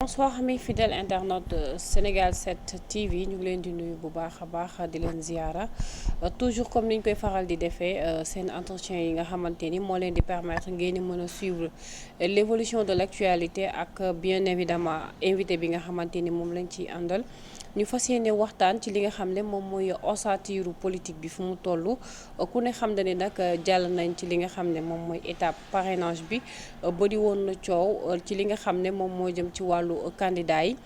Bonsoir mes fidèles internautes de Sénégal 7 TV ñu ngi leen di nuyu bu baax a baax di leen ziara toujours comme ni ñu koy faral di defee seen entretien yi nga xamante ni moo leen di permettre ngeen di mën a suivre l'évolution de l'actualité ak bien évidemment invité bi nga xamante ni moom lañ ciy àndal. ñu fas yéene waxtaan ci li nga xam ne moom mooy ossature politique bi fu mu toll ku ne xam ne nag jàll nañ ci li nga xam ne moom mooy étape parrainage bi bëri woon na coow ci li nga xam ne moom moo jëm ci wàllu candidat yi.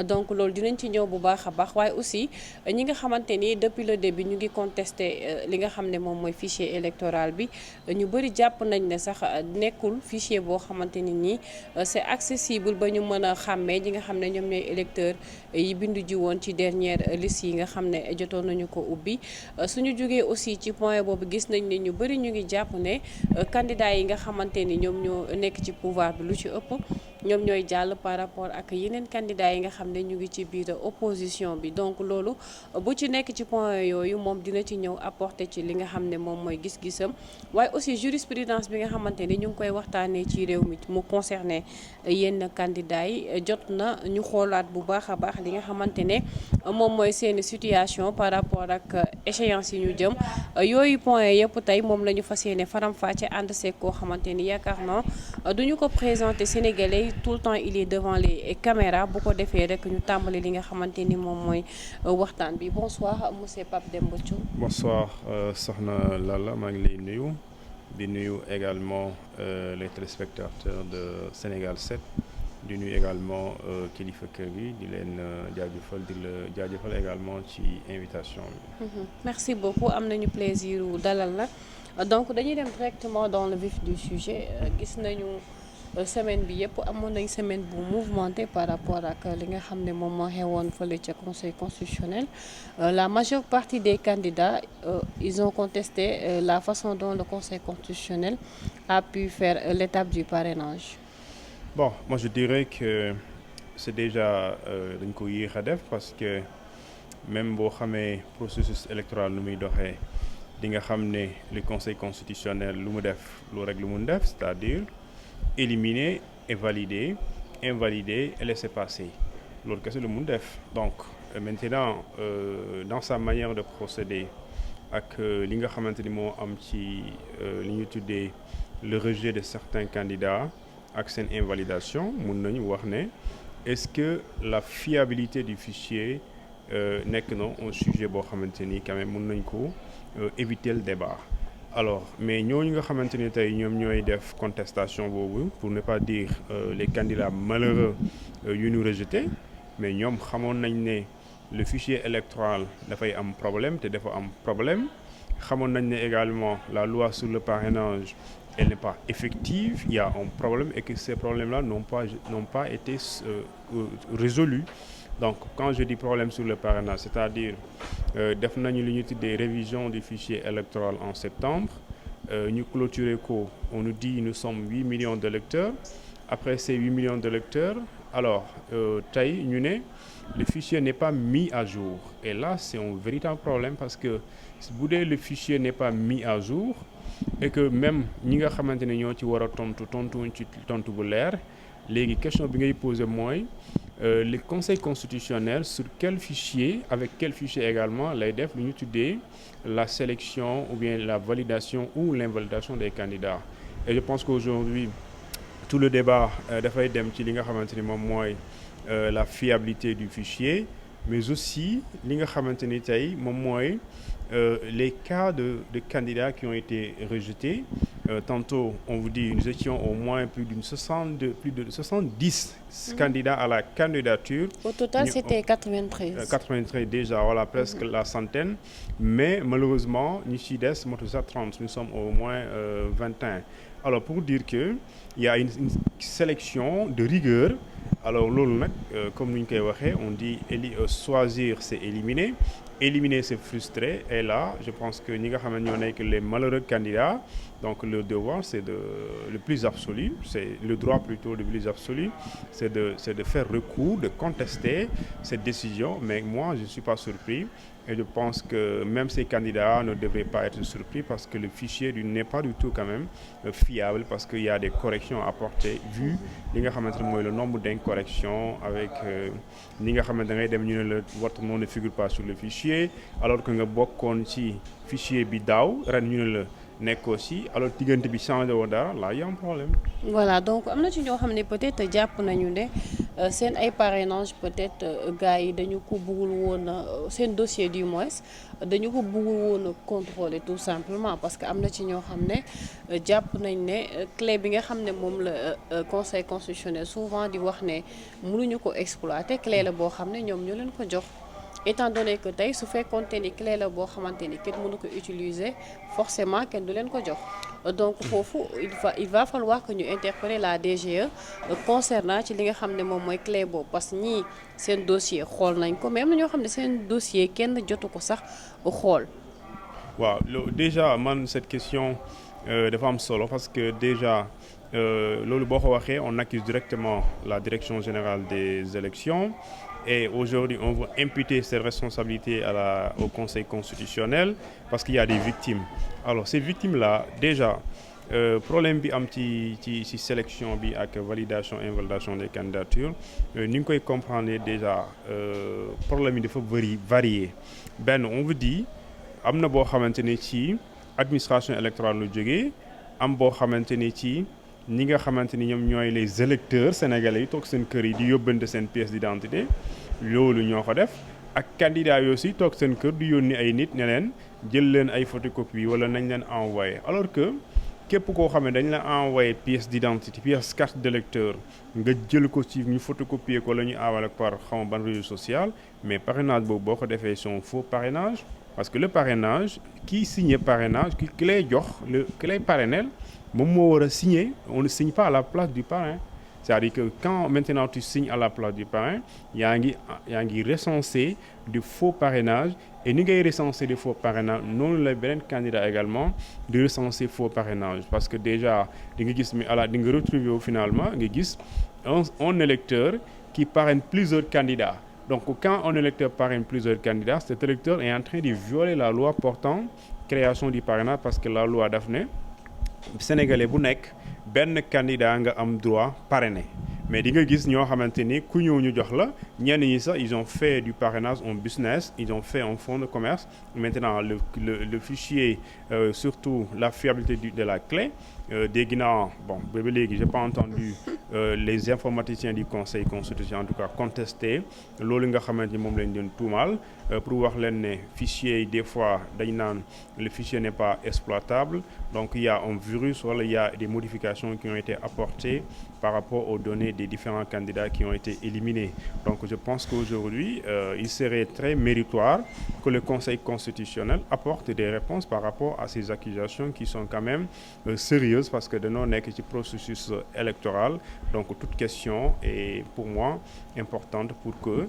donc loolu dinañ ci ñëw bu baax a baax waaye aussi ñi nga xamante ni depuis le début ñu ngi contesté li nga xam ne moom mooy fichier électoral bi ñu bëri jàpp nañ ne sax nekkul fichier boo xamante ni nii c'est accessible ba ñu mën a xàmmee ñi nga xam ne ñoom ñooy électeurs yi bindu ji woon ci dernière liste yi nga xam ne jotoon nañu ko ubbi suñu jógee aussi ci point boobu gis nañ ne ñu bëri ñu ngi jàpp ne candidats yi nga xamante ni ñoom ñoo nekk ci pouvoir bi lu ci ëpp ñoom ñooy jàll par rapport ak yeneen candidats yi nga xam ne ñu ngi ci biir opposition bi donc loolu bu ci nekk ci point yooyu moom dina ci ñëw apporter ci li nga xam ne moom mooy gis-gisam waaye aussi jurisprudence bi nga xamante ni ñu ngi koy waxtaanee ci réew mi mu concerné yenn candidats yi jot na ñu xoolaat bu baax a baax li nga xamante ne moom mooy seeni situation par rapport ak échéance yi ñu jëm yooyu point yëpp tey moom la ñu fas yéene faram-fàcce ànd seeg koo xamante ni yaakaar naa duñu ko présenter Sénégalais tout le temps il est devant les caméras bu ko defee rek ñu tàmbali li nga xamante ni moom mooy waxtaan bi bonsoir monsieur Pape Demba Thioune. Bonsoir soxna Lalla maa ngi lay nuyu di nuyu également les téléspectateurs de Sénégal 7 di nuyu également kilifa kër gi di leen jaajëfal di la jaajëfal également ci invitation bi. merci beaucoup am nañu plaisir dalal la donc dañuy dem directement dans le vif du sujet gis nañu. semaine bi yëpp amoon nañ semaine bu mouvementée par rapport ak li nga xam ne moom moo xewoon fële ca conseil constitutionnel la majeure partie des candidats ils ont contesté la façon dont le conseil constitutionnel a pu faire l'étape du parrainage. Bon, moi je dirais que c'est déjà dañ ko yéex a def parce que même boo xamee processus électoral lu muy doxee di nga xam ne le conseil constitutionnel lu mu def lu rek lu mun def c'est-à-dire éliminer et valider, invalider et laisser passer loolu kese lu mun def donc maintenant dans sa manière de procéder ak li nga xamante ni moo am ci li ñu tuddee le rejet de certains candidats ak seen invalidation mun nañu wax ne est-ce que la fiabilité du fichier nekk na un sujet boo xamante ni quand même mun nañ ko éviter le débat. Alors mais ñooñu nga xamante ni tey ñoom ñooy def contestation boobu pour ne pas dire les candidats malheureux yu ñu rejeté mais ñoom xamoon nañ ne le fichier électoral dafay am problème te dafa am problème xamoon nañ ne également la loi sur le parrainage elle n'est pas effective il y a un problème et que ces problèmes-là n'ont pas été résolus. Donc quand je dis problème sur le parrainage c'est-à-dire def nañu li ñu tuddee révision du fichier électoral en septembre ñu clôturer ko on nous dit nous sommes 8 millions d'électeurs après ces 8 millions d'électeurs alors tey ñu ne le fichier n'est pas mis à jour et là c'est un véritable problème parce que bu dee le fichier n'est pas mis à jour et que même ñi nga xamante ne ñoo ci war a tontuwuñ ci tontu bu leer léegi question bi ngay poser mooy le conseil constitutionnel sur quel fichier avec quel fichier également lay def lu ñu tuddee la sélection ou bien la validation ou l'invalidation des candidats et je pense qu'aujourd'hui tout le débat dafay dem ci li nga xamante ni moom mooy la fiabilité du fichier mais aussi li nga xamante ni tey moom mooy les cas de candidats qui ont été rejetés. Tantôt, on vous dit nous étions au moins plus de 70 candidats à la candidature. Au total, c'était 93. 93 déjà, voilà, presque la centaine. Mais malheureusement, nous sommes 30, nous sommes au moins 21. Alors, pour dire qu'il y a une sélection de rigueur alors loolu nag comme ni ñu koy waxee on dit choisir c'est éliminer éliminer c'est frustrer et là je pense que ñi nga xam ne ñoo nekk les malheureux candidats donc le devoir c'est le plus absolu c'est le droit plutôt le plus absolu c'est de faire recours de contester cette décision mais moi je suis pas surpris et je pense que même ces candidats ne devraient pas être surpris parce que le fichier n'est pas du tout quand même fiable parce qu'il y a des corrections à apporter vu li nga xamante ne mooy le nombre d'incorrections avec ñi nga xamante da ngay dem ñu ne la votre nom ne figure pas sur le fichier alors que nga bokkoon ci fichier bi daaw ren ñu ne la nekkoo si alors diggante bi changé woo dara là y a un problème. voilà donc am na ci ñoo xam ne peut-être jàpp nañu ne seen ay parrainage peut-être gars yi dañu ko bëggul woon seen dossier du moins dañu ko bëggul woon a contrôler tout simplement parce que am na ci ñoo xam ne jàpp nañ ne clé bi nga xam ne moom la conseil constitutionnel souvent di wax ne mënuñu ko exploiter clé la boo xam ne ñoom ñoo leen ko jox. étant donné que tey su fekkoonte ni clé la boo xamante ni kenn mënu ko utiliser forcément kenn du leen ko jox donc foofu il va falloir que ñu interpeller la DGE concernant ci li nga xam ne moom mooy clé boobu parce que ñii seen dossier xool nañ ko mais am na ñoo xam ne seen dossier kenn jotu ko sax xool. waaw déjà man cette question dafa am solo parce que déjà loolu boo ko waxee on accuse directement la direction générale des élections et aujourd'hui on veut imputer ces responsabilités au Conseil constitutionnel parce qu'il y a des victimes alors ces victimes là déjà problème bi am ci sélection bi ak validation invalidation des candidatures ni nga koy comprendre déjà problème yi dafa varier benn on vous dit am na boo xamante ne ci administration électorale lu jógee am boo xamante ne ci ñi nga xamante ni ñoom ñooy les électeurs sénégalais yi toog seen kër yi di yóbbante seen pièce d'identité loolu ñoo ko def ak candidats yi aussi toog seen kër di yónni ay nit ne leen jël leen ay photocopie wala nañ leen envoyé alors que képp koo xam ne dañ la envoyé pièce d'identité pièce carte d'électeur nga jël ko ci ñu photocopier ko la ñu envoyé par xaw ma ban réseau social mais parrainage boobu boo ko defee son faux parrainage parce que le parrainage kii signé parrainage ki lay jox ki lay parrainel moom moo war a signer on ne signe pas à la place du parrain c'est-à-dire que quand maintenant tu signes à la place du parrain yaa ngi recenser du faux parrainage et ni ngay recenser des faux parrainage noonu la beneen candidat également di recenser faux parrainage parce que déjà di nga gis mi di nga retrouver wu finalement nga gis un électeur qui parraine plusieurs candidats donc quand un électeur parraine plusieurs candidats cet électeur est en train de violer la loi portant création du parrainage parce que la loi daf ne Sénégalais bu nekk benn candidat nga am droit parrainer mais di nga gis ñoo xamante ni ku ñëw ñu jox la ñenn ñi sax ils ont fait du parrainage en business ils ont fait un fonds de commerce maintenant le fichier surtout la fiabilité de la clé dégg naa bon ba léegi j'ai pas entendu les informaticiens du conseil constitutionnel en tout cas contester loolu nga xamante ni moom lañ doon tuumaal pour wax leen ne fichier yi des fois dañ naan le fichier n'est pas exploitable donc il y a un virus wala il y a des modifications qui ont été apportées par rapport aux données des différents candidats qui ont été éliminés donc je pense qu'aujourd'hui il serait très méritoire que le conseil constitutionnel apporte des réponses par rapport à ces accusations qui sont quand même sérieuses parce que dañoo nekk ci processus électoral donc toute question est pour moi importante pour que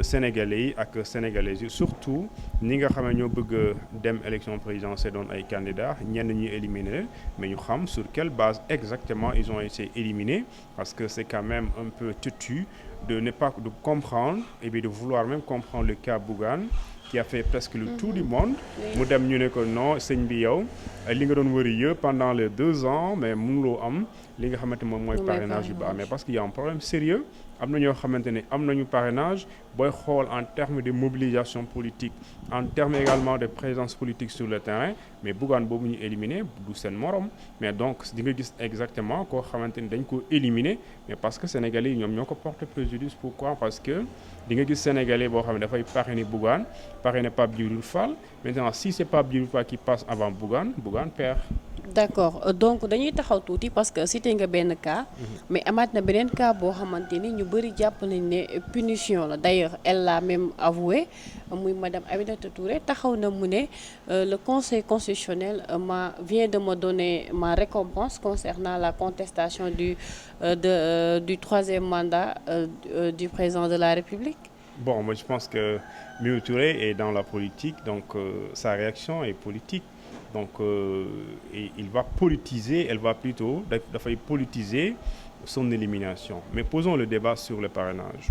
sénégalais yi ak sénégalaises yi surtout ñi nga xam ne ñoo bëgg dem élection présidentielle doon ay candidats ñenn ñi éliminer mais ñu xam sur quelle base exactement ils ont été éliminés parce que c'est quand même un peu têtu de ne pas de comprendre et bien de vouloir même comprendre le cas Bougane qui a fait presque le tour du monde mu dem ñu ne ko non sëñ bi yow li nga doon wëri yëpp pendant les 2 ans mais mënuloo am li nga xamante moom mooy parrainage yu baax mais parce qu'il y a un problème sérieux am na ñoo xamante ne am nañu parrainage booy xool en termes de mobilisation politique en termes également de présence politique sur le terrain mais Bougane boobu ñu éliminé du seen morom mais donc di nga gis exactement koo xamante ni dañ ko éliminé mais parce que sénégalais yi ñoom ñoo ko porté préjudice pourquoi parce que di nga gis sénégalais boo xam ne dafay parrainer Bougane parrainer Pape Djibril Fall maintenant si c'est Pape Djibril Fall qui passe avant Bougane perd d'accord donc dañuy taxaw tuuti parce que cité nga benn cas. mais amaat na beneen cas boo xamante ni ñu bëri jàpp nañ ne punition la d'ailleurs elle l'a même avoué muy madame Aminata Touré taxaw na mu ne le conseil constitutionnel vient de me donner ma récompense concernant la contestation du troisième mandat du président de la République. Bon, moi je pense que Mimi Touré est dans la politique, donc sa réaction est politique. Donc et il va politiser, elle va plutôt dafay politiser son élimination. Mais posons le débat sur le parrainage.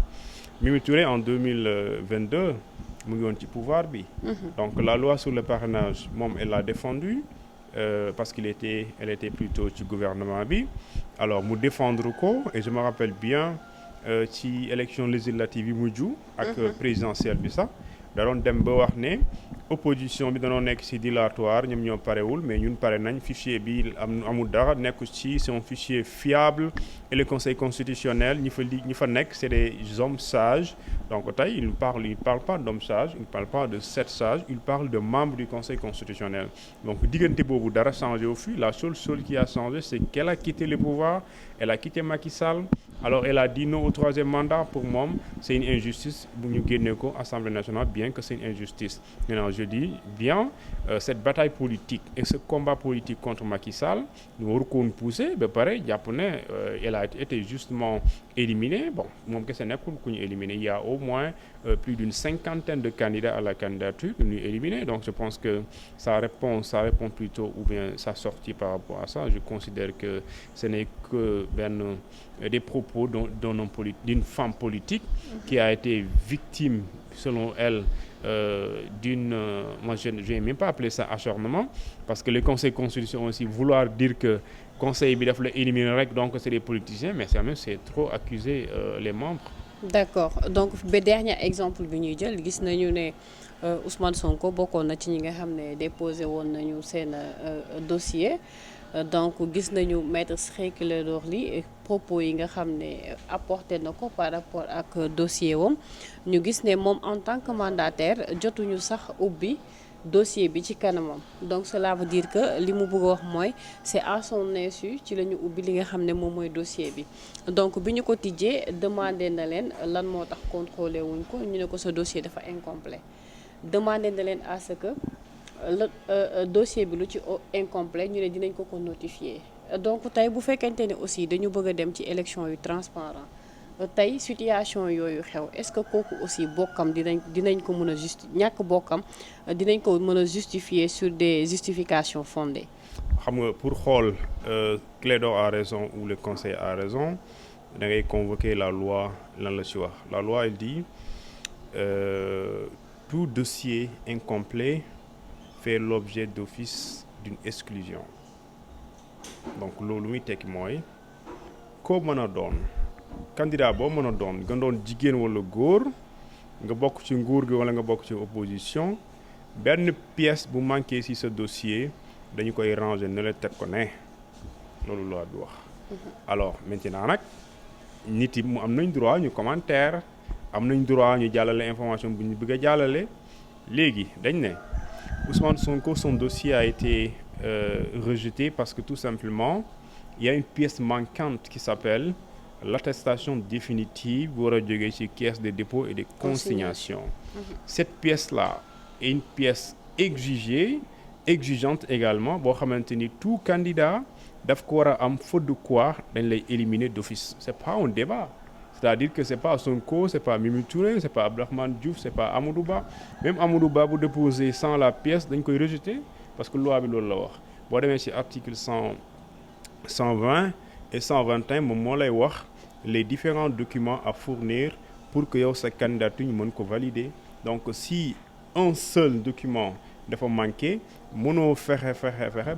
Mimi Touré en 2022 mu ngi woon ci pouvoir bi. Donc la loi sur le parrainage moom elle l'a défendue parce elle était plutôt ci gouvernement bi. Alors mu défendre ko et je me rappelle bien ci élection législative yi mujj ak présidentielle bi sax da doon dem ba wax ne opposition bi danoo nekk ci dilatoire ñoom ñoo parewul mais ñun pare nañ fichier bi amul dara nekku ci c'est un fichier fiable et le conseil constitutionnel ñi fa nekk c'est des hommes sages. Donc tey il parle pas d'hommes sages, il parle pas de 7 sages, il parle de membres du conseil constitutionnel. Donc diggante boobu dara changé au fil. La seule chose qui a changé c'est qu'elle a quitté le pouvoir, elle a quitté Macky Sall. Alors elle a dit non au troisième mandat. Pour moi c'est une injustice bu ñu génne ko Assemblée nationale, bien que c'est une injustice. Maintenant je dis bien cette bataille politique et ce combat politique contre Macky Sall ñu waru ko woon pousser ba pare jàpp ne elle a été justement éliminée. Bon moom kese nekkul ku ñu éliminé, il y a au moins plus d'une 50aine de candidats à la candidature ñu éliminé. Donc je pense que ça répond plutôt ou bien sa sortie par rapport à ça. Je considère que ce n'est que des propos d'une femme politique qui a été victime, selon elle, moi je n'ai même pas appelé ça acharnement, parce que le conseil constitutionnel aussi vouloir dire que conseil bi daf la éliminer rek donc c'est des politiciens, mais c'est trop accuser les membres. D'accord donc ba dernier exemple bi ñuy jël gis nañu ne Ousmane Sonko bokkoon na ci ñi nga xam ne déposé woon nañu seen dossier. Donc gis nañu maître Ciré Clédor Ly propos yi nga xam ne apporté na ko par rapport ak dossier wam ñu gis ne moom en tant que mandataire jotuñu sax ubbi dossier bi ci kanamam. Donc cela veut dire que li mu bëgg a wax mooy c'est à son insu ci la ñu ubbi li nga xam ne moom mooy dossier bi. Donc bi ñu ko tijjee demandé na leen lan moo tax contrôlé wuñ ko ñu ne ko sa dossier dafa incomplet. Demandé na leen à ce que dossier bi lu ci incomplet ñu ne dinañ ko notifier. Donc tey bu fekkente ne aussi dañu bëgg a dem ci élection yu transparent tey situation yooyu xew est-ce que kooku aussi bokkam dinañ ko mën a ñàkk bokkam dinañ ko mën a justifier sur des justifications fondées. Xam nga pour xool Clédor a raison ou le conseil a raison da ngay convoquer la loi lan la ci wax. La loi elle dit tout dossier incomplet fait l'objet d'office d'une exclusion. Donc loolu muy tekki mooy koo mën a doon candidat boo mën a doon nga doon jigéen wala góor nga bokk ci nguur gi wala nga bokk ci opposition benn pièce bu manqué ci sa dossier dañu koy ranger ne la teg ko ne loolu loi bi wax. Alors maintenant nag nit yi mu am nañ droit ñu commentaire am nañ droit ñu jàllale information bu ñu bëgg a jàllale léegi dañ ne Ousmane Sonko son dossier a été rejeté parce que tout simplement il y a une pièce manquante qui s'appelle l'attestation définitive bu war a jógee ci caisse de dépôt et de consignation. Cette pièce-là est une pièce exigeante également boo xamante ni tout candidat daf ko war a am faute de quoi dañ lay éliminer d'office. C'est pas un débat. C'est-à-dire que c'est pas Sonko, c'est pas Mimi Touré, c'est pas Abdourahmane Diouf, c'est pas Amadou Ba. Même Amadou Ba bu déposer sans la pièce dañ koy rejeter parce que loi bi loolu la wax. Boo demee ci article 120 et 121 moom moo lay wax les différents documents à fournir pour que yow sa candidature ñu mën ko valider. Donc si un seul document dafa manqué mënoo fexe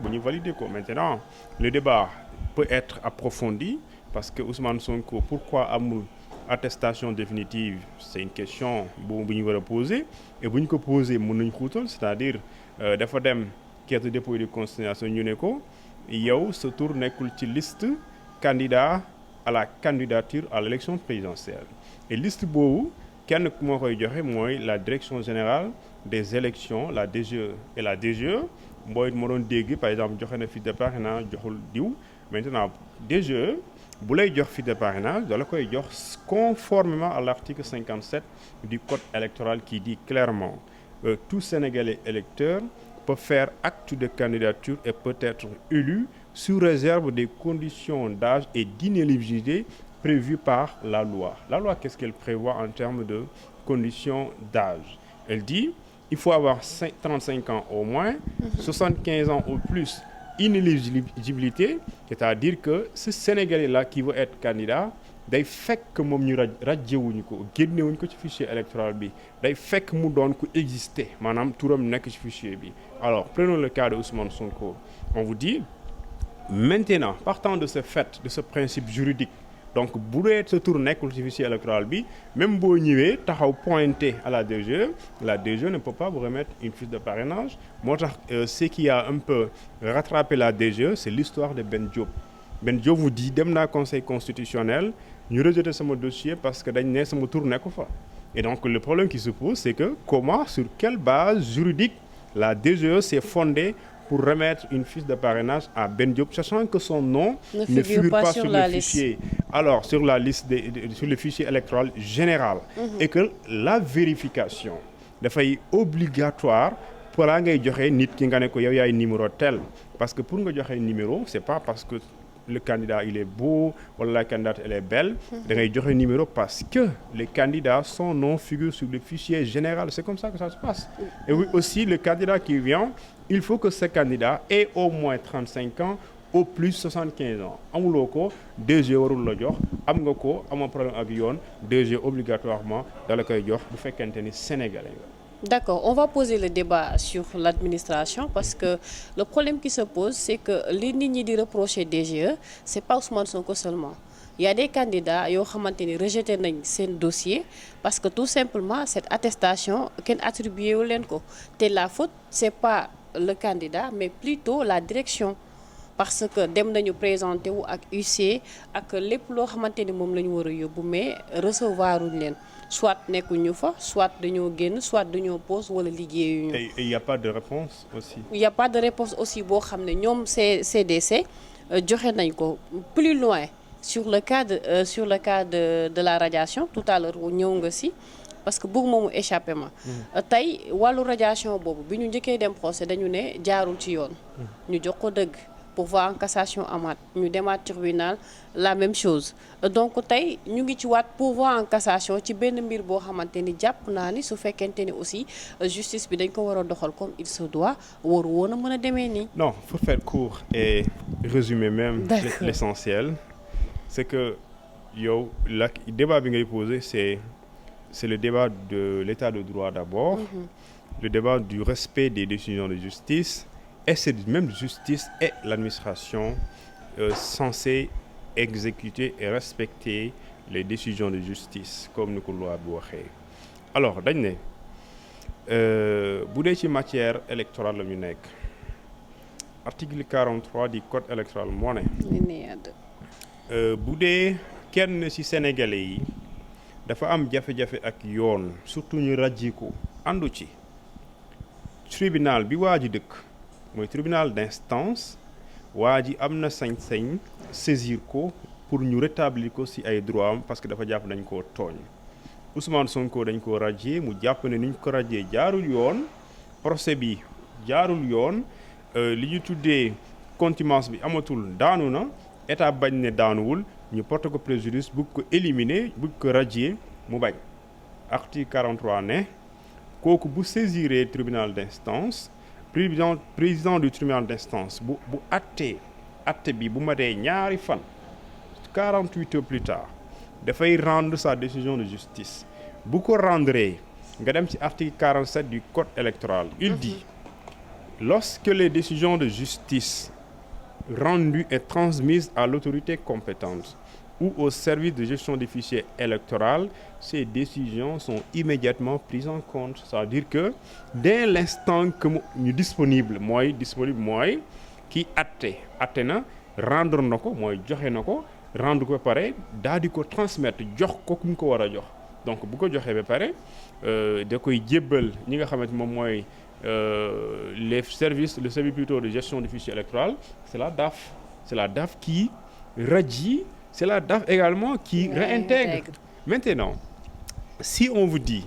bu ñu valider ko. Maintenant le débat peut être approfondi parce que Ousmane Sonko pourquoi amul attestation définitive, c'est une question bu ñu war a poser et bu ñu ko poser mën nañ xuutal, c'est-à-dire dafa dem caisse de dépôt et de consignation ñu ne ko yow sa tour nekkul ci liste candidat à la candidature à l'élection présidentielle. Et liste boobu kenn ku moo koy joxe mooy la direction générale des élections, la DGE. Et la DGE mbooy ma doon dégg par exemple joxe na fiche de parrainage joxul diw maintenant DGE bu lay jox fiche de parrainage da la koy jox conformément à l'article 57 du code électoral qui dit clairement tout Sénégalais électeur peut faire acte de candidature et peut être élu sous réserve des conditions d'âge et d'inéligibilité prévues par la loi. La loi, qu'est-ce qu'elle prévoit en termes de conditions d'âge? Elle dit il faut avoir 35 ans au moins, 75 ans au plus, inéligibilité, c'est-à-dire que ce Sénégalais-là qui veut être candidat, day fekk moom ñu rajjewuñu ko génnewuñu ko ci fichier électoral bi day fekk mu doon ku exister maanaam turam nekk ci fichier bi. Alors prenons le cas de Ousmane Sonko. On vous dit maintenant partant de ce fait, de ce principe juridique, donc bu dee sa tur nekkul ci fichier électoral bi même boo ñëwee taxaw pointé à la DGE ne peut pas vous remettre une fiche de parrainage. Moo tax ce qui a un peu rattrapé la DGE, c'est l'histoire de Ben Diop. Ben Diop vous dit dem naa conseil constitutionnel ñu rejeté sama dossier parce que dañ ne sama tur nekku fa. Et donc le problème qui se pose, c'est que comment, sur quelle base juridique la DGE s'est fondée pour remettre une fiche de parrainage à Ben Diop, sachant que son nom ne figure pas sur le fichier. Alors, sur la liste sur le fichier électoral général. Et que la vérification dafay obligatoire pour la ngay joxe nit ki nga ne ko yow yaay numéro tel. Parce que pour nga joxe numéro, c'est pas parce que le candidat il est beau wala la candidate elle est belle, da ngay joxe numéro parce que les candidats son nom figure sur le fichier général. C'est comme ça que ça se passe. Et oui, aussi le candidat qui vient, il faut que ce candidat ait au moins 35 ans, au plus 75 ans. Amuloo ko DG warul la jox, am nga ko amoo problème ak yoon, DG obligatoirement da la koy jox bu fekkente ni sénégalais nga. D'accord, on va poser le débat sur l'administration parce que le problème qui se pose, c'est que li nit ñi di reprocher DGE, c'est pas Ousmane Sonko seulement. Il y a des candidats yoo xamante ni rejeté nañ seen dossier parce que tout simplement cette attestation kenn attribué wu leen ko te la faute c'est pas le candidat mais plutôt la direction. Parce que dem nañu présenté wu ak huissier ak lépp loo xamante ni moom la ñu war a yóbbu mais recevoir uñ leen soit nekkuñu fa soit dañoo génn soit dañoo pause wala liggéeyuñu. Et il y a pas de réponse aussi. Il y a pas de réponse aussi boo xam ne ñoom CDC joxe nañ ko plus loin sur le cas de la radiation tout à l'heure ñëw nga si. Parce que bëgg moomu échappé ma tey wàllu radiation boobu bi ñu njëkkee dem procès dañu ne jaarul ci yoon ñu jox ko dëgg pourvoi en cassation amaat ñu demaat tribunal la même chose donc tey ñu ngi ci waat pourvoi en cassation ci benn mbir boo xamante ni jàpp naa ni su fekkente ni aussi justice bi dañ ko war a doxal comme il se doit waru woon a mën a demee nii. Non, faut faire court et résumer même l'essentiel. C'est que yow la débat bi ngay poser c'est le débat de l'état de droit d'abord, le débat du respect des décisions de justice, et cette même justice est l'administration censée exécuter et respecter les décisions de justice comme ni ko loi bi waxee. Alors dañ ne bu dee ci matière électorale la ñu nekk article 43 du code électoral moo ne bu dee kenn ci sénégalais yi dafa am jafe-jafe ak yoon surtout ñu ràjji ko àndu ci tribunal bi waa ji dëkk mooy tribunal d'instance waa ji am na sañ-sañ saisir ko pour ñu rétablir ko ci ay droit am parce que dafa jàpp dañ koo tooñ. Ousmane Sonko dañ koo ràjjee mu jàpp ne ni ñu ko ràjjee jaarul yoon procès bi jaarul yoon li ñu tuddee contumace bi amatul daanu na état bañ ne daanuwul ñu porte ko préjudice bëgg ko éliminer bëgg ko radier mu bañ. Article 43 ne kooku bu saisiré tribunal d'instance président du tribunal d'instance bu atte bi bu ma dee ñaari fan 48 heures plus tard dafay rendre sa décision de justice bu ko rendre nga dem ci article 47 du code électoral il dit lorsque les décisions de justice rendues et transmises à l'autorité compétente ou au service de gestion des fichiers électoraux, ces décisions sont immédiatement prises en compte. C'est-à-dire que dès l'instant que ñu disponible mooy ki atte na rendre na ko mooy joxe na ko rendre ko ba pare daal di ko transmettre jox ko ku mu ko war a jox donc bu ko joxee ba pare da koy jébbal ñi nga xamante moom mooy le service plutôt de gestion du fichier électoral, c'est la DAF. C'est la DAF qui radie, c'est la DAF également qui réintègre. Maintenant, si on vous dit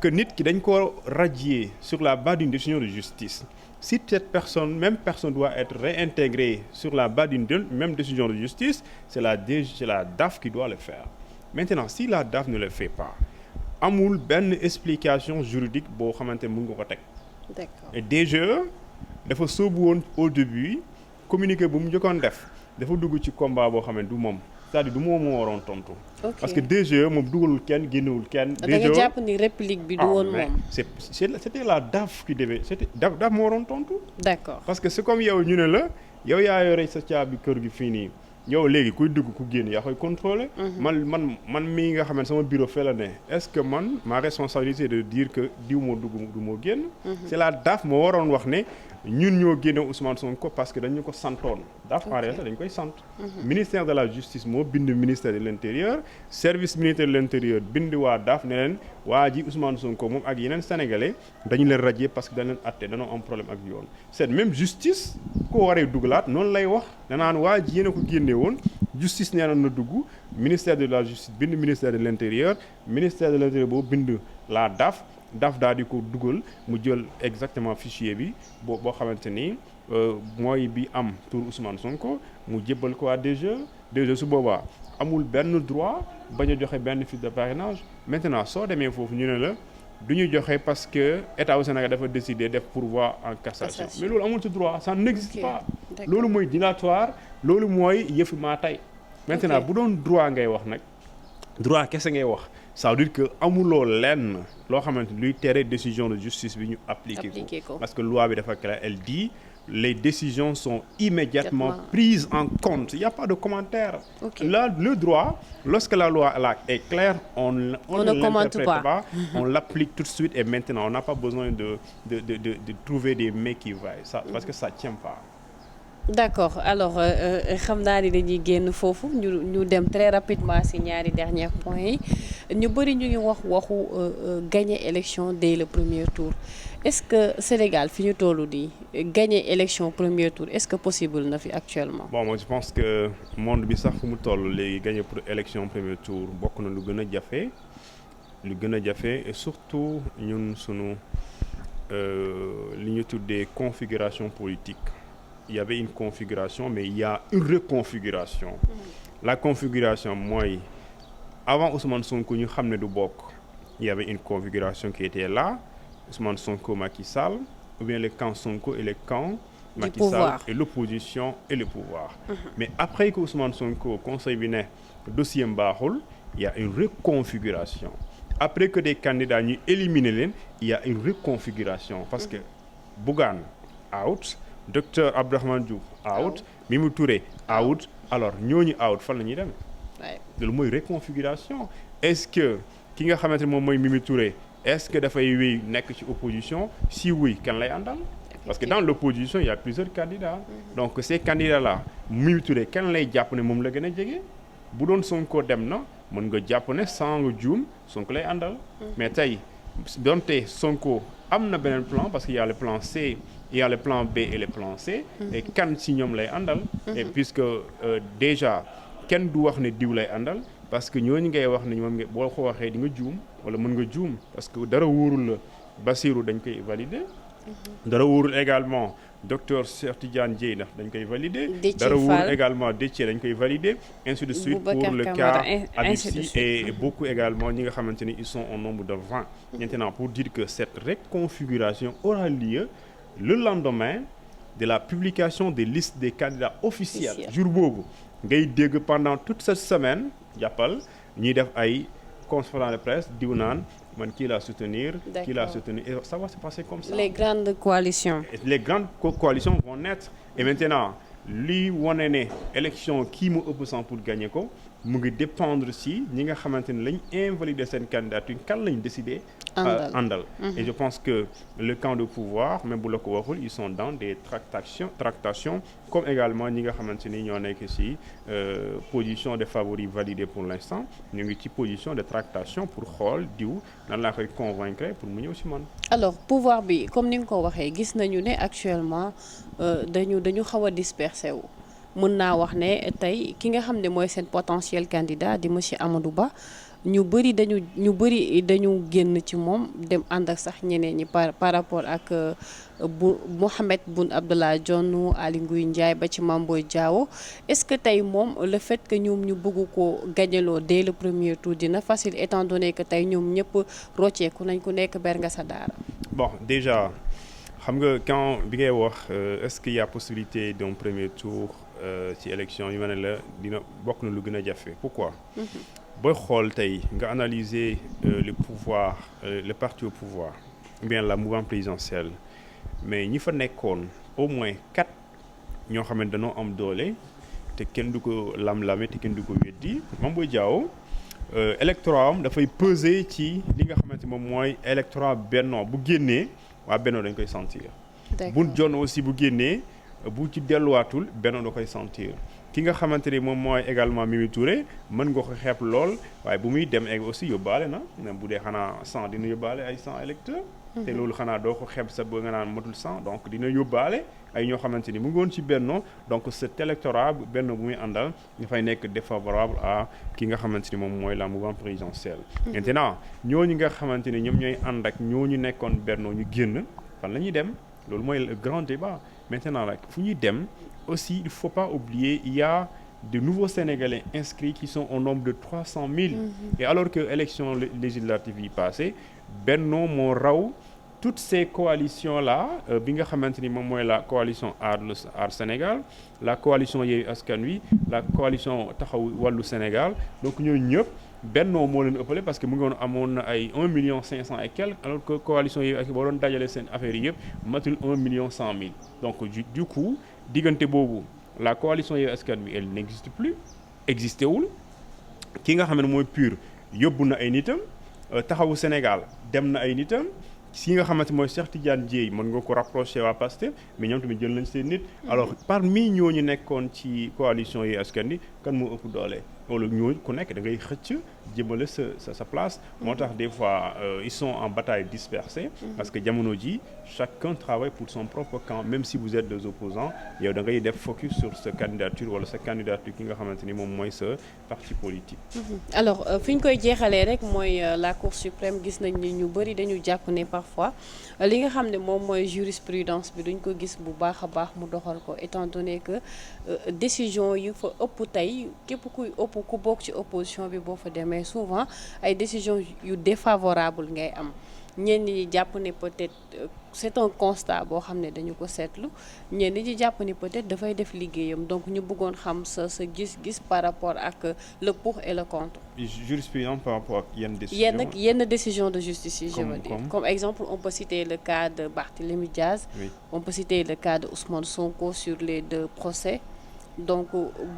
que nit ki dañ ko radier sur la base d'une décision de justice, si cette même personne doit être réintégrée sur la base d'une même décision de justice, c'est la DAF qui doit le faire. Maintenant, si la DAF ne le fait pas, amul benn explication juridique boo xamante ne mën nga ko teg. D'accord. Et DGE dafa sóobu woon au début communiqué bu mu njëkkoon def dafa dugg ci combat boo xam ne du moom c'est-à-dire du moom moo waroon tontu. Parce que DGE moom dugalul kenn génnewul kenn. da nga jàpp ni réplique bi du woon moom. C'était la DAF qui devait DAF moo waroon tontu. D'accord. Parce que c'est comme yow ñu ne la yow yaa yore sa caabi kër gi fii nii. yow léegi kuy dugg ku génn yaa koy contrôler. man mii nga xam ne sama bureau fee la ne est-ce que man ma responsabilité de dire que diw moo dugg du moo génn. C'est la DAF moo waroon wax ne ñun ñoo génne Ousmane Sonko parce que dañu ko santoon. DAF en réalité dañ koy sant. Ministère de la justice moo bind ministère de l'intérieur service militaire de l'intérieur bind waa DAF ne leen waa ji Ousmane Sonko moom ak yeneen sénégalais dañu leen radier parce que dañ leen atte dañoo am problème ak yoon. cette même justice koo waree dugalaat noonu lay wax danaan waa ji yéen a ko génne woon justice nee na dugg ministère de la justice bind ministère de l'intérieur boo bind la DAF daal di ko dugal mu jël exactement fichier bi boo xamante ni mooy bi am tur Ousmane Sonko mu jébbal ko waa DGE su boobaa amul benn droit bañ a joxe benn fiche de parrainage. Maintenant soo demee foofu ñu ne la du ñu joxe parce que état au Sénégal dafa décider def pourvoi en cassation. Mais loolu amul ci droit ça n'existe pas. Loolu mooy dilatoire loolu mooy yëfi maa tey. Maintenant bu doon droit ngay wax nag droit kese ngay wax ça veut dire que amuloo lenn loo xamante luy tere décision de justice bi ñu appliquer ko parce que loi bi dafa clair elle dit les décisions sont immédiatement prises en compte. Il n'y a pas de commentaire. Là, le droit, lorsque la loi là, est claire, on ne l'interprète pas, on l'applique tout de suite et maintenant, on n'a pas besoin de trouver des mais qui vaillent, parce que ça ne tient pas. D'accord alors xam naa ni dañuy génn foofu ñu dem très rapidement ci ñaari derniers points yi ñu bëri ñu ngi waxu gagner élection dès le premier tour est-ce que Sénégal fi ñu tollu di gagner élection premier tour est-ce que possible na fi actuellement. Bon moi je pense que monde bi sax fu mu toll léegi gagner pour élection premier tour bokk na lu gën a jafe et surtout ñun sunu li ñu tuddee configuration politique. Il y avait une configuration, mais il y a une reconfiguration. La configuration, moi, avant Ousmane Sonko, nous savons du bok. Il y avait une configuration qui était là, Ousmane Sonko, Macky Sall, ou bien le camp Sonko et le camp Macky Sall, et l'opposition et le pouvoir. Mais après que Ousmane Sonko, conseil binet, dossier Mbahoul, il y a une reconfiguration. Après que des candidats nous éliminent, il y a une reconfiguration. Parce que Bougane, out. Docteur Abdourahmane Diouf out Mimi Touré out alors ñooñu out fan la ñuy dem. loolu mooy reconfiguration est-ce que ki nga xamante ne moom mooy Mimi Touré est-ce que dafay wéy nekk ci opposition si oui kan lay àndal. parce que dans l'opposition il y a plusieurs candidats. donc ces candidats là Mimi Touré kan lay jàpp ne moom la gën a jege bu doon Sonko dem na mën nga jàpp ne sans nga juum Sonko lay àndal. mais tey donte Sonko am na beneen plan parce qu'il y a le plan C. Il y a le plan B et le plan C. Et kan si ñoom lay àndal. Et puisque déjà kenn du wax ne diw lay àndal parce que ñooñu ngay wax ne moom nga boo ko waxee di nga juum wala mën nga juum parce que dara wóorul la Bassirou dañ koy valider. dara wóorul également docteur Cheikh Tidiane Dièye ndax dañ koy valider. dara wóorul également Déthié dañ koy valider. ainsi de suite pour le cas Habib Sy et beaucoup également ñi nga xamante ni ils sont au nombre de 20. Maintenant pour dire que cette reconfiguration aura lieu. Le lendemain de la publication des listes des candidats officiels jour boobu ngay dégg pendant toute cette semaine jàppal ñuy def ay conférence de presse diw naan man kii laa soutenir et ça va se passer comme ça. Les grandes coalitions vont naître et maintenant lii wane ne élection kii mu ëpp sang pour gagner ko mu ngi dépendre si ñi nga xamante ne lañ invalider seen candidature kan lañ décider àndal. Et je pense que le camp de pouvoir même bu la ko waxul ils sont dans des tractations comme également ñi nga xamante ni ñoo nekk ci position de favoris validés pour l'instant ñu ngi ci position de tractation pour xool diw nan laa koy convaincre pour mu ñëw ci man. alors pouvoir bi comme ni nga ko waxee gis nañu ne actuellement dañu xaw a dispersé wu mën naa wax ne tey ki nga xam ne mooy seen potentiel candidat di monsieur Amadou Ba ñu bëri dañu génn ci moom dem ànd ak sax ñeneen ñi par rapport ak Mohamed Boun Abdallah Dionne Aly Ngouille Ndiaye ba ci Mame Boye Diao est-ce que tey moom le fait que ñoom ñu bëgg ko gañaloo dès le premier tour dina facile étant donné que tey ñoom ñëpp rocceeku nañ ku nekk ber nga sa daara. Bon déjà xam nga quand bi ngay wax est-ce qu'il y a possibilité d'un premier tour ci élection yu ma ne la dina bokk na lu gën a jafe pourquoi. booy xool tey nga analyser le pouvoir le parti au pouvoir ou bien la mouvance présidentielle mais ñi fa nekkoon au moins 4 ñoo xam ne dañoo am doole te kenn du ko lam-lame te kenn du ko weddi Mame Boye Diao électorat am dafay peser ci li nga xamante moom mooy électorat Benno bu génnee waa Benno dañ koy sentir. Boun Dionne aussi bu génnee bu ci delluwaatul Benno da koy sentir. ki nga xamante ni moom mooy également Mimi Touré mën nga ko xeeb lool waaye bu muy dem egg aussi yóbbaale na même bu dee xanaa 100 dina yóbbaale ay 100 électeurs. te loolu xanaa doo ko xeeb sa ba nga naan matul 100 donc dina yóbbaale ay ñoo xamante ni mu ngi woon ci Benno donc cet électorat Benno bu muy àndal dafay nekk défavorable à ki nga xamante ni moom mooy la mouvance présidentielle. maintenant ñooñu nga xamante ni ñoom ñooy ànd ak ñooñu nekkoon Benno ñu génn fan la ñuy dem loolu mooy le grand débat maintenant nag fu ñuy dem. Aussi, il ne faut pas oublier, il y a de nouveaux Sénégalais inscrits qui sont au nombre de 300 000. Et alors que l'élection législative yi passée, Benno moo raw toutes ces coalitions-là bi nga xamante ni moom mooy la coalition Aar Sénégal la coalition Yewwi Askan Wi la coalition Taxawu Wàllu Sénégal donc ñooñu ñëpp Benno moo leen ëppale parce que mu ngi woon amoon na ay 1 million 500 et quelques alors que coalition Yewwi Askan Wi boo doon dajale seen affaires yi yëpp matul 1 million 100 000 donc du coup diggante boobu la coalition Yewwi Askan Wi elle n'existe plus existé wul ki nga xam ne mooy PUR yóbbu na ay nitam Taxawu Sénégal dem na ay nitam si nga xamante mooy Cheikh Tidiane Dièye mën nga ko rapproché waa Pastef mais ñoom tamit jël nañ seen nit alors parmi ñooñu nekkoon ci coalition Yewwi Askan Wi kan moo ëpp doole wala ñooñu ku nekk da ngay xëcc jëmale sa place moo tax des fois ils sont en bataille dispersée parce que jamono ji chacun travaille pour son propre camp même si vous êtes des opposants yow da ngay def focus sur sa candidature wala sa candidature ki nga xamante ni moom mooy sa parti politique. alors fi ñu koy jeexalee rek mooy la Cour suprême gis nañ ni ñu bëri dañu jàpp ne parfois li nga xam ne moom mooy jurisprudence bi duñ ko gis bu baax a baax mu doxal ko étant donné que décision yu fa ëpp tey képp ku bokk ci opposition bi boo fa demee souvent ay décisions yu défavorable ngay am ñenn ñi jàpp ne peut-être c'est un constat boo xam ne dañu ko seetlu ñenn ñi jàpp ne peut-être dafay def liggéeyam donc ñu bëggoon xam sa gis-gis par rapport ak le pour et le contre. Jurisprudence par rapport ak yenn décision de justice yi je veux dire comme exemple on peut citer le cas de Barthélémy Diaz. Oui. On peut citer le cas de Ousmane Sonko sur les 2 procès. donc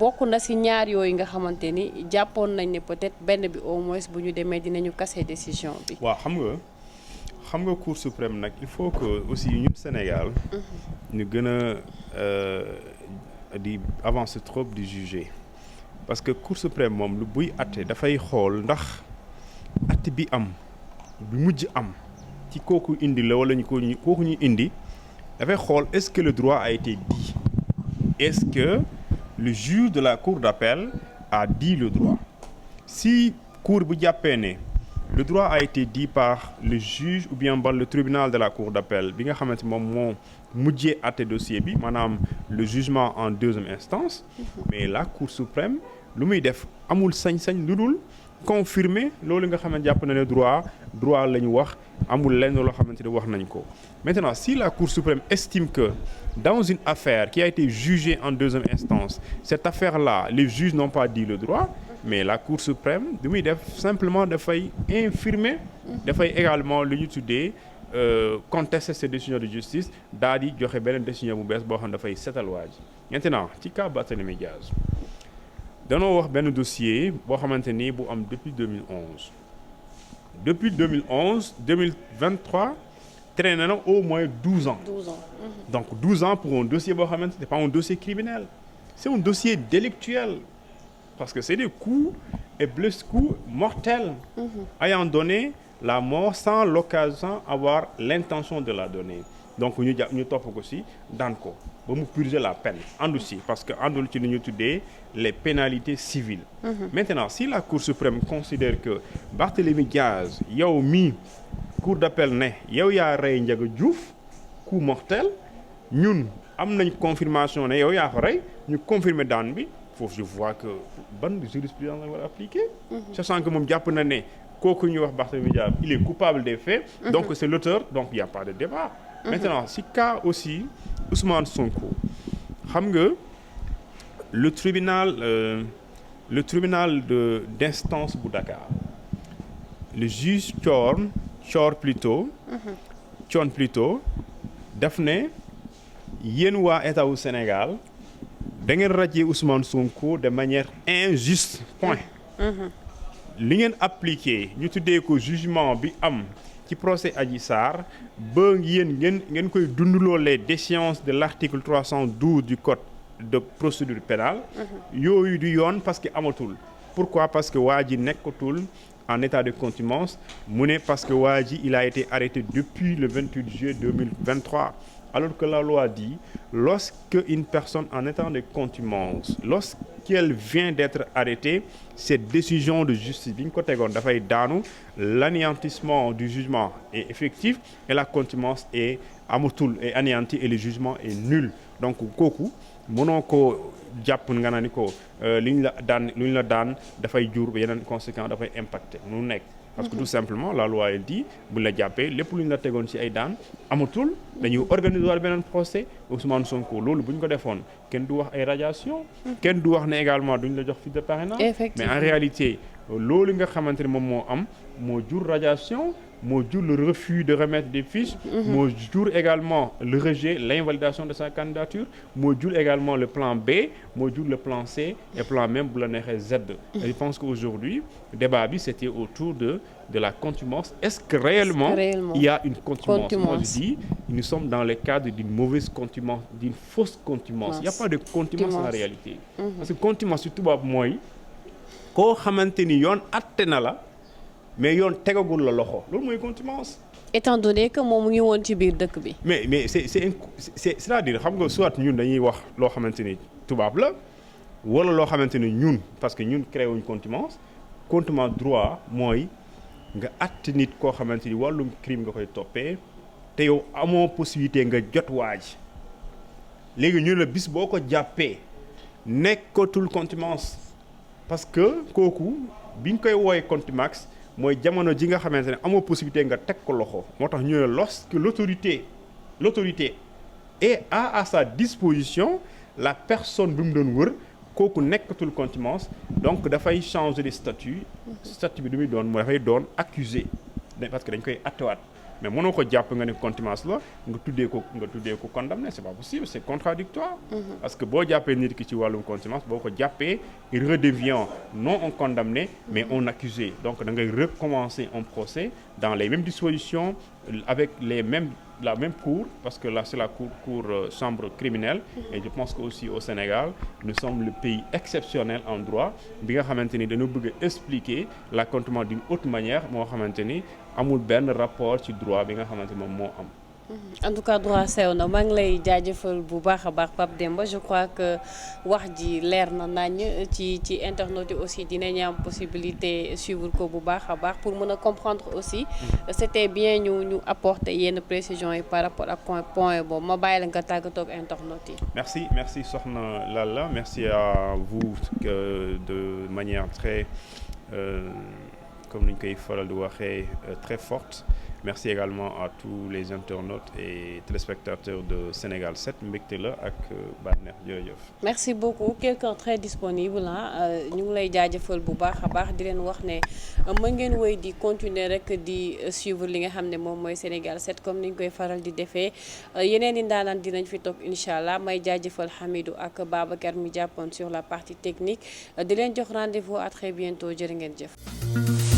bokk na ci ñaar yooyu nga xamante ni jàppoon nañ ne peut-être benn bi au moins bu ñu demee dinañu casser décision bi. waaw xam nga Cour suprême nag il faut que aussi ñun Sénégal. ñu gën a di avancer trop di juger parce que Cour suprême moom lu buy àtte dafay xool ndax àtte bi am bi mujj am ci kooku indi la wala kooku ñu indi dafay xool est-ce que le droit a été dit est-ce que le juge de la cour d'appel a dit le droit si cour bu jàppee ne le droit a été dit par le juge ou bien par le tribunal de la cour d'appel bi nga xamante moom moo mujjee àtte dossier bi maanaam le jugement en 2e instance mais la cour suprême lu muy def amul sañ-sañ lu dul confirmer loolu nga xamante jàpp na ne droit la ñu wax amul lenn loo xamante ne wax nañ ko maintenant si la cour suprême estime que dans une affaire qui a été jugée en 2e instance cette affaire-là les juges n'ont pas dit le droit mais la cour suprême du muy def simplement dafay infirmer dafay également lu ñu tuddee contester ces décisions de justice daal di joxe beneen décision bu bees boo xam ne dafay setal waa ji maintenant ci cas Barthélémy Diaz danoo wax benn dossier boo xamante ni bu am depuis 2011 depuis 2011 2023 traîné na au moins 12 ans. 12 ans. Donc 12 ans pour un dossier boo xamante c'est pas un dossier criminel c'est un dossier délictuel parce que c'est des coups et coups mortels ayant donné la mort sans l'occasion avoir l'intention de la donner. Donc ñu topp ko ci daan ko ba mu purger la peine àndu ci parce que àndul ci li ñu tuddee les pénalités civiles. Maintenant si la Cour suprême considère que Barthélémy Diaz yow mii Cour d'appel ne yow yaa rey Ndiaga Diouf coup mortel ñun am nañ confirmation ne yow yaa ko rey ñu confirmer daan bi foofu je vois que ban jurisprudence la war a appliquer. Sachant que moom jàpp na ne kooku ñuy wax Barthélémy Diaz il est coupable des faits. Donc c'est l'auteur donc il y a pas de débat. Maintenant si cas aussi Ousmane Sonko xam nga le tribunal d'instance bu Dakar le juge Thion plutôt daf ne yéen waa état wu Sénégal da ngeen radier Ousmane Sonko de manière injuste point. Li ngeen appliqué ñu tuddee ko jugement bi am ci procès Adji Sarr ba yéen ngeen koy dundaloo les déchéances de l'article 312 du code de procédure pénale yooyu du yoon parce que amatul. Pourquoi? Parce que waa ji nekkatul en état de contumace mu ne parce que waa ji il a été arrêté depuis le 28 juillet 2023 alors que la loi dit lorsque une personne en état de contumace lorsqu'elle vient d'être arrêtée cette décision de justice bi ñu ko tegoon dafay daanu l'anéantissement du jugement est effectif et la contumace est amatul est anéantie et le jugement est nul. Donc kooku mënoo ko jàpp nga naa ni ko li ñu la daan dafay jur yeneen conséquences dafay impacter nu nekk. Parce que tout simplement la loi elle dit bu la jàppee lépp lu ñu la tegoon ci ay daan amatul dañuy organiser beneen procès Ousmane Sonko loolu bu ñu ko defoon kenn du wax ay radiation kenn du wax ne également duñ la jox fiche de parrainage. Mais en réalité loolu nga xamante ne moom moo am moo jur radiation moo jur le refus de remettre des fiches moo jur également le rejet l'invalidation de sa candidature moo jur également le plan B moo jur le plan C et plan même bu la neexee Z. Et je pense qu'aujourd'hui débat bi c'était autour de la contumace. Est-ce que réellement il y a une contumace? Moi je dis nous sommes dans le cadre d'une mauvaise contumace, d'une fausse contumace. Il n'y a pas de contumace en réalité. Parce que contumace ci tubaab mooy koo xamante ni yoon atte na la mais yoon tegagul la loxo loolu mooy contumace. Étant donné que moom mu ngi woon ci biir dëkk bi. mais c'est-à-dire xam nga soit ñun dañuy wax loo xamante ni tubaab la wala loo xamante ni ñun parce que ñun créé wuñ contumace droit mooy nga atte nit koo xamante ni wàllum crime nga koy toppee te yow amoo possibilité nga jot waaj léegi ñu la bis boo ko jàppee nekkatul contumace parce que kooku biñ koy wooye contumace mooy jamono ji nga xamante ne amoo possibilité nga teg ko loxo moo tax ñu ne lorsque l'autorité est à sa disposition la personne bi mu doon wër kooku nekkatul contumace donc dafay changer de statut bi du muy doon mooy dafay doon accusé parce que dañ koy attewaat mais mënoo ko jàpp nga ne contumace la nga tuddee ko condamné c'est pas possible c'est contradictoire parce que boo jàppee nit ki ci wàllum contumace boo ko jàppee il redevient non un condamné mais un accusé donc da ngay recommencer un procès dans les mêmes dispositions avec la même cour parce que là c'est la cour chambre criminelle et je pense que aussi au Sénégal nous sommes le pays exceptionnel en droit bi nga xamante ni dañoo bëgg a expliquer la contumace d'une autre manière moo xamante ni amul benn rapport ci droit bi nga xamante moom moo am. En tout cas droit sew na maa ngi lay jaajëfal bu baax a baax Pape Demba je crois que wax ji leer na nañ ci internautes yi aussi dinañ am possibilité suivre ko bu baax a baax pour mën a comprendre aussi c'était bien ñu apporter yenn précisions yi par rapport ak point boobu ma bàyyi la nga tàggatoo ak internautes yi. merci soxna Lalla merci à vous de manière très comme ni ñu koy faral di waxee très forte merci également à tous les internautes et téléspectateurs de Sénégal 7 mbégte la ak bànneex jërëjëf. merci beaucoup quelqu'un très disponible ñu ngi lay jaajëfal bu baax a baax di leen wax ne mën ngeen woy di continuer rek di suivre li nga xam ne moom mooy Sénégal 7 comme ni ñu koy faral di defee yeneen i ndaanaan dinañ fi toog incha allah may jaajëfal Hamidou ak Babacar mi jàppoon sur la partie technique di leen jox rendez-vous à très bientôt jërë ngeen jëf.